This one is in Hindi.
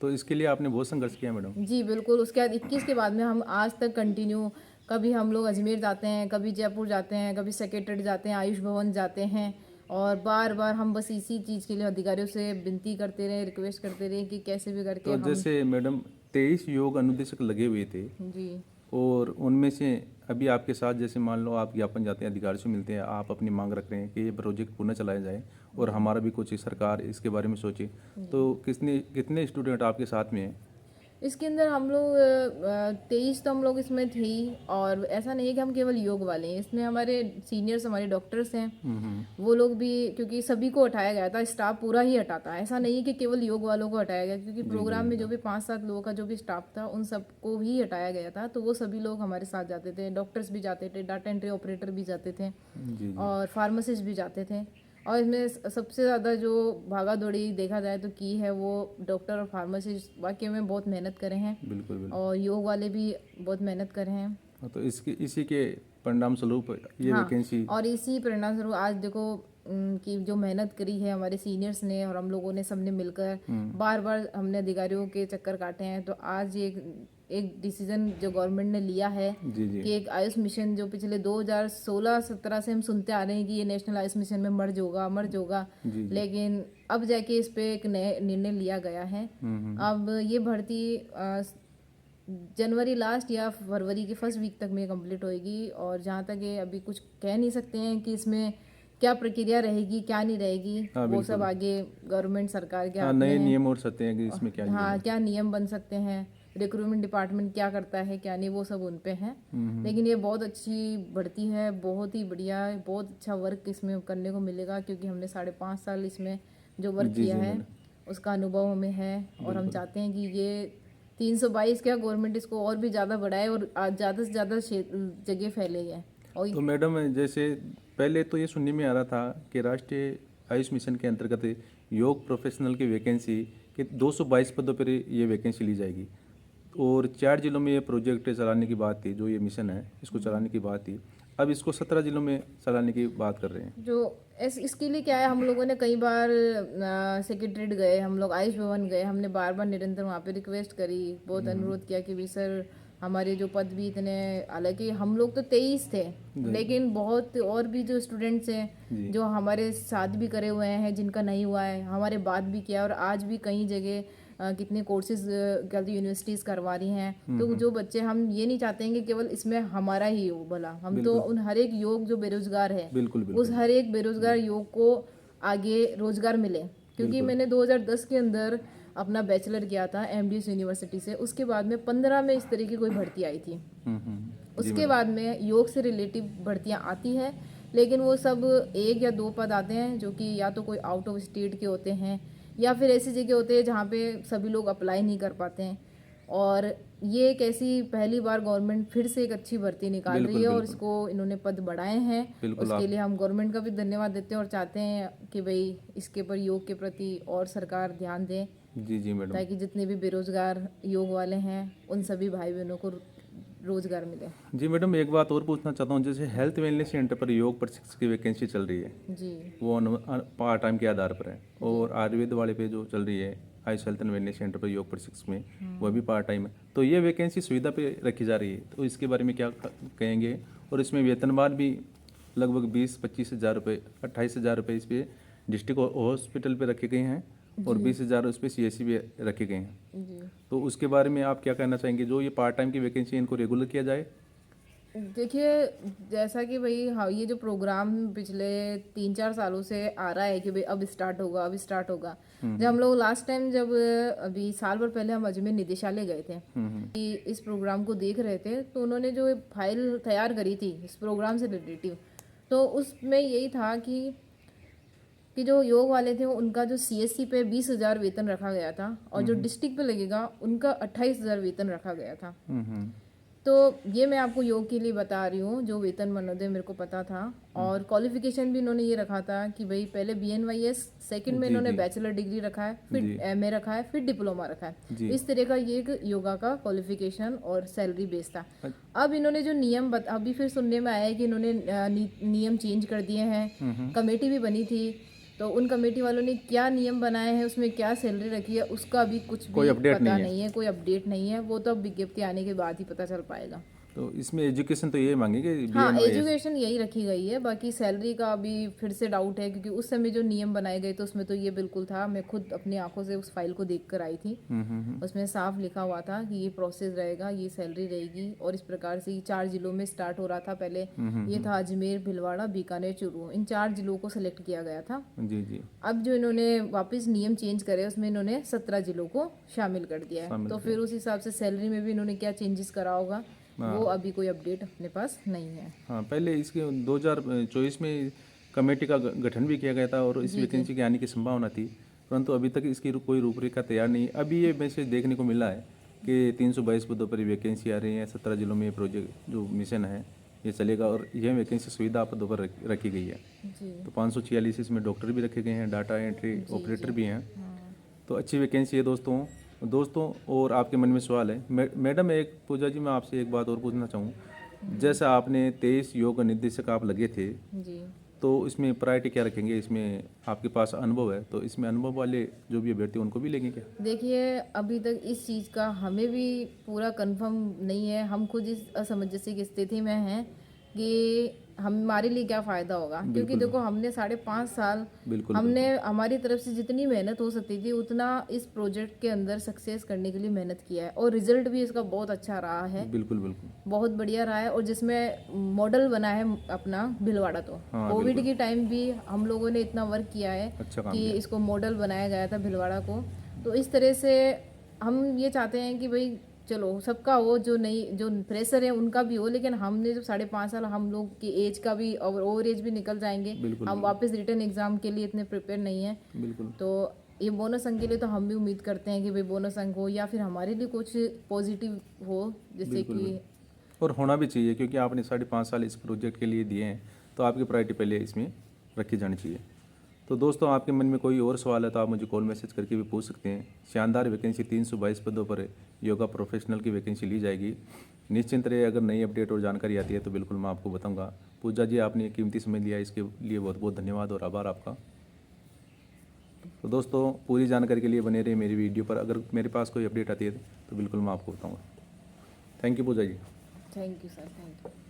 तो इसके लिए आपने बहुत संघर्ष किया मैडम। जी बिल्कुल। उसके बाद 21 के बाद में हम आज तक कंटिन्यू, कभी हम लोग अजमेर जाते हैं, कभी जयपुर जाते हैं, कभी सेक्रेटरी जाते हैं, आयुष भवन जाते हैं, और बार बार हम बस इसी चीज़ के लिए अधिकारियों से विनती करते रहे, रिक्वेस्ट करते रहे कि कैसे भी करके तो हम। जैसे मैडम 23 योग अनुदेशक लगे हुए थे, जी और उनमें से अभी आपके साथ जैसे मान लो आप ज्ञापन जाते हैं, अधिकारियों से मिलते हैं, आप अपनी मांग रख रहे हैं कि ये प्रोजेक्ट पुनः चलाया जाए और हमारा भी कुछ सरकार इसके बारे में सोचे, तो कितने स्टूडेंट आपके साथ में हैं? इसके अंदर हम लोग 23 तो हम लोग इसमें थे ही, और ऐसा नहीं है कि हम केवल योग वाले हैं, इसमें हमारे सीनियर्स, हमारे डॉक्टर्स हैं, वो लोग भी, क्योंकि सभी को हटाया गया था, स्टाफ पूरा ही हटाता है, ऐसा नहीं है कि केवल योग वालों को हटाया गया, क्योंकि प्रोग्राम में जो भी 5-7 लोगों का जो भी स्टाफ था उन सबको ही हटाया गया था, तो वो सभी लोग हमारे साथ जाते थे, डॉक्टर्स भी जाते थे, डाटा एंट्री ऑपरेटर भी जाते थे, जी जी। और फार्मासिस्ट भी जाते थे। और इसमें सबसे ज़्यादा जो भागा दौड़ी देखा जाए तो की है वो डॉक्टर और फार्मासिस्ट वाकई में बहुत मेहनत करे हैं, बिल्कुल बिल्कुल। और योग वाले भी बहुत मेहनत करे हैं। हाँ, तो इसी के परिणाम स्वरूप ये हाँ, वैकेंसी। और इसी परिणाम स्वरूप आज देखो कि जो मेहनत करी है हमारे सीनियर्स ने और हम लोगों ने सबने मिलकर, बार बार हमने अधिकारियों के चक्कर काटे हैं, तो आज ये एक डिसीजन जो गवर्नमेंट ने लिया है जी जी। कि एक आयुष मिशन, जो पिछले 2016-17 से हम सुनते आ रहे हैं कि ये नेशनल आयुष मिशन में मर्ज होगा, जी जी। लेकिन अब जाके इस पे एक नए निर्णय लिया गया है। अब ये भर्ती जनवरी लास्ट या फरवरी के फर्स्ट वीक तक में कंप्लीट होएगी, और जहाँ तक ये अभी कुछ कह नहीं सकते हैं कि इसमें क्या प्रक्रिया रहेगी, क्या नहीं रहेगी, हाँ वो सब बिल्कुल। आगे गवर्नमेंट सरकार के हाँ, हाथ में नए है। नियम और सकते हैं कि इसमें क्या हाँ, नियम क्या नियम बन सकते हैं, रिक्रूटमेंट डिपार्टमेंट क्या करता है क्या नहीं, वो सब उन पे है। लेकिन ये बहुत अच्छी भर्ती है, बहुत ही बढ़िया, बहुत अच्छा वर्क इसमें करने को मिलेगा, क्योंकि हमने 5.5 साल इसमें जो है। वर्क जी किया जी है मैडम। उसका अनुभव हमें है, और हम बिल्कुल। चाहते हैं कि ये 322 क्या गवर्नमेंट इसको और भी ज़्यादा बढ़ाए और ज़्यादा से ज़्यादा जगह फैले है। और तो मैडम जैसे पहले तो ये सुनने में आ रहा था कि राष्ट्रीय आयुष मिशन के अंतर्गत योग प्रोफेशनल की वैकेंसी के 222 पदों पर ये वैकेंसी ली जाएगी, और 4 जिलों में ये प्रोजेक्ट चलाने की बात थी, जो ये मिशन है इसको चलाने की बात थी। अब इसको 17 जिलों में चलाने की बात कर रहे हैं। जो इसके लिए क्या है, हम लोगों ने कई बार सेक्रेटरीट गए, हम लोग आयुष भवन गए, हमने बार बार निरंतर वहाँ पे रिक्वेस्ट करी, बहुत अनुरोध किया कि भी सर हमारे जो पद भी इतने, हालांकि हम लोग तो 23 थे, लेकिन बहुत और भी जो स्टूडेंट्स हैं जो हमारे साथ भी करे हुए हैं, जिनका नहीं हुआ है, हमारे बात भी किया, और आज भी कई जगह कितने कोर्सेज गलती यूनिवर्सिटीज़ करवा रही हैं, तो जो बच्चे, हम ये नहीं चाहते हैं कि केवल इसमें हमारा ही हो भला, हम तो उन हर एक योग जो बेरोजगार है, बिल्कुल उस बिल्कुल। हर एक बेरोजगार योग को आगे रोजगार मिले, क्योंकि मैंने 2010 के अंदर अपना बैचलर किया था एमडीएस यूनिवर्सिटी से, उसके बाद में 15 में इस तरह की कोई भर्ती आई थी। जी उसके मैडम। बाद में योग से रिलेटिव भर्तियां आती हैं, लेकिन वो सब 1 या 2 पद आते हैं, जो कि या तो कोई आउट ऑफ स्टेट के होते हैं, या फिर ऐसी जगह होते हैं जहाँ पे सभी लोग अप्लाई नहीं कर पाते हैं। और ये एक ऐसी पहली बार गवर्नमेंट फिर से एक अच्छी भर्ती निकाल रही बिल्कुल है, और बिल्कुल। इसको इन्होंने पद बढ़ाए हैं, बिल्कुल उसके आप। लिए हम गवर्नमेंट का भी धन्यवाद देते हैं, और चाहते हैं कि भाई इसके ऊपर योग के प्रति और सरकार ध्यान दे, जी जी मैडम। ताकि जितने भी बेरोजगार योग वाले हैं उन सभी भाई बहनों को रोजगार मिले। जी मैडम, एक बात और पूछना चाहता हूँ, जैसे हेल्थ वेलनेस सेंटर पर योग प्रशिक्षक की वैकेंसी चल रही है, जी वो पार्ट टाइम के आधार पर है, और आयुर्वेद वाले पे जो चल रही है Ayush health and wellness centre पर योग प्रशिक्षक में, वह भी पार्ट टाइम है, तो ये वैकेंसी सुविधा पे रखी जा रही है, तो इसके बारे में क्या कहेंगे? और इसमें वेतनमान भी लगभग 20-25 हज़ार रुपये, 28 हज़ार रुपये इस पर डिस्ट्रिक्ट हॉस्पिटल पे रखे गए हैं, और 20 हज़ार उस पर CSC भी रखे गए हैं, जी। तो उसके बारे में आप क्या कहना चाहेंगे? जो ये पार्ट टाइम की वैकेंसी है इनको रेगुलर किया जाए? देखिए, जैसा कि भाई, हाँ, ये जो प्रोग्राम पिछले 3-4 सालों से आ रहा है कि भाई अब स्टार्ट होगा, अब स्टार्ट होगा। जब हम लोग लास्ट टाइम, जब अभी साल भर पहले हम अजमेर निदेशालय गए थे कि इस प्रोग्राम को देख रहे थे, तो उन्होंने जो फाइल तैयार करी थी इस प्रोग्राम से रिलेटिव, तो उसमें यही था कि जो योग वाले थे उनका जो CSC पे 20,000 वेतन रखा गया था, और जो डिस्ट्रिक्ट पे लगेगा उनका 28,000 वेतन रखा गया था। तो ये मैं आपको योग के लिए बता रही हूँ, जो वेतन मनोदय मेरे को पता था, और क्वालिफिकेशन भी इन्होंने ये रखा था कि भाई पहले BNYS, सेकंड में जी इन्होंने जी बैचलर डिग्री रखा है, फिर जी MA रखा है, फिर डिप्लोमा रखा है। जी। इस तरह का ये एक योगा का क्वालिफिकेशन और सैलरी बेस था। अब इन्होंने जो नियम अभी फिर सुनने में आया है कि इन्होंने नियम चेंज कर दिए हैं, कमेटी भी बनी थी, तो उन कमेटी वालों ने क्या नियम बनाए हैं, उसमें क्या सैलरी रखी है, उसका भी कुछ कोई भी अपडेट पता नहीं है। नहीं है, कोई अपडेट नहीं है। वो तो अब विज्ञप्ति आने के बाद ही पता चल पाएगा। तो इसमें एजुकेशन तो ये मांगेंगे हाँ, BA एजुकेशन यही रखी गई है, बाकी सैलरी का अभी फिर से डाउट है, क्योंकि उस समय जो नियम बनाए गए तो उसमें तो ये बिल्कुल था। मैं खुद अपनी आंखों से उस फाइल को देख कर आई थी। उसमें साफ लिखा हुआ था कि ये प्रोसेस रहेगा, ये सैलरी रहेगी, और इस प्रकार से ये 4 जिलों में स्टार्ट हो रहा था पहले। ये था अजमेर, भिलवाड़ा, बीकानेर, चूरू, इन 4 जिलों को सेलेक्ट किया गया था। जी जी अब जो इन्होंने वापस नियम चेंज करे, उसमें इन्होंने 17 जिलों को शामिल कर दिया है। शामिल तो फिर उस हिसाब से सैलरी में भी इन्होंने क्या चेंजेस करा होगा, वो अभी कोई अपडेट अपने पास नहीं है। हाँ, पहले इसके 2024 में कमेटी का गठन भी किया गया था और इस वैकेंसी के आने की संभावना थी, परंतु अभी तक इसकी कोई रूपरेखा तैयार नहीं। अभी ये मैसेज देखने को मिला है कि 322 पदों पर वैकेंसी आ रही है, 17 जिलों में ये प्रोजेक्ट जो मिशन है ये चलेगा, और यह वैकेंसी सुविधा पदों पर रखी गई है। जी तो 546 इसमें डॉक्टर भी रखे गए हैं, डाटा एंट्री ऑपरेटर भी हैं। तो अच्छी वैकेंसी है दोस्तों। और आपके मन में सवाल है मैडम, एक पूजा जी मैं आपसे एक बात और पूछना चाहूँ। जैसा आपने 23 योग निर्देशक आप लगे थे, जी तो इसमें प्रायोरिटी क्या रखेंगे? इसमें आपके पास अनुभव है, तो इसमें अनुभव वाले जो भी अभ्यर्थी उनको भी लेंगे क्या? देखिए, अभी तक इस चीज़ का हमें भी पूरा कंफर्म नहीं है। हम खुद इस असमंजस की स्थिति में हैं कि हमारे लिए क्या फ़ायदा होगा, क्योंकि देखो हमने 5.5 साल बिल्कुल हमने हमारी तरफ से जितनी मेहनत हो सकती थी उतना इस प्रोजेक्ट के अंदर सक्सेस करने के लिए मेहनत किया है, और रिजल्ट भी इसका बहुत अच्छा रहा है, बिल्कुल बिल्कुल बहुत बढ़िया रहा है। और जिसमें मॉडल बना है अपना भिलवाड़ा, तो हाँ, कोविड की टाइम भी हम लोगों ने इतना वर्क किया है अच्छा काम कि किया। इसको मॉडल बनाया गया था भिलवाड़ा को। तो इस तरह से हम ये चाहते हैं कि भाई चलो सबका हो, जो प्रेशर है उनका भी हो, लेकिन हमने जो 5.5 साल हम लोग की एज का भी और ओवर एज भी निकल जाएंगे। बिल्कुल हम वापस रिटर्न एग्जाम के लिए इतने प्रिपेयर नहीं है। बिल्कुल तो ये बोनस अंक के लिए तो हम भी उम्मीद करते हैं कि भाई बोनस अंक हो, या फिर हमारे लिए कुछ पॉजिटिव हो, जैसे कि और होना भी चाहिए, क्योंकि आपने 5.5 साल इस प्रोजेक्ट के लिए दिए हैं, तो आपकी प्रायोरिटी पहले इसमें रखी जानी चाहिए। तो दोस्तों, आपके मन में कोई और सवाल है तो आप मुझे कॉल मैसेज करके भी पूछ सकते हैं। शानदार वैकेंसी 322 पदों पर योगा प्रोफेशनल की वैकेंसी ली जाएगी। निश्चिंत रहे, अगर नई अपडेट और जानकारी आती है तो बिल्कुल मैं आपको बताऊंगा। पूजा जी, आपने कीमती समय लिया, इसके लिए बहुत बहुत धन्यवाद और आभार आपका। तो दोस्तों, पूरी जानकारी के लिए बने रहिए मेरी वीडियो पर। अगर मेरे पास कोई अपडेट आती है तो बिल्कुल मैं आपको बताऊँगा। Thank you Pooja ji. Thank you sir, thank you.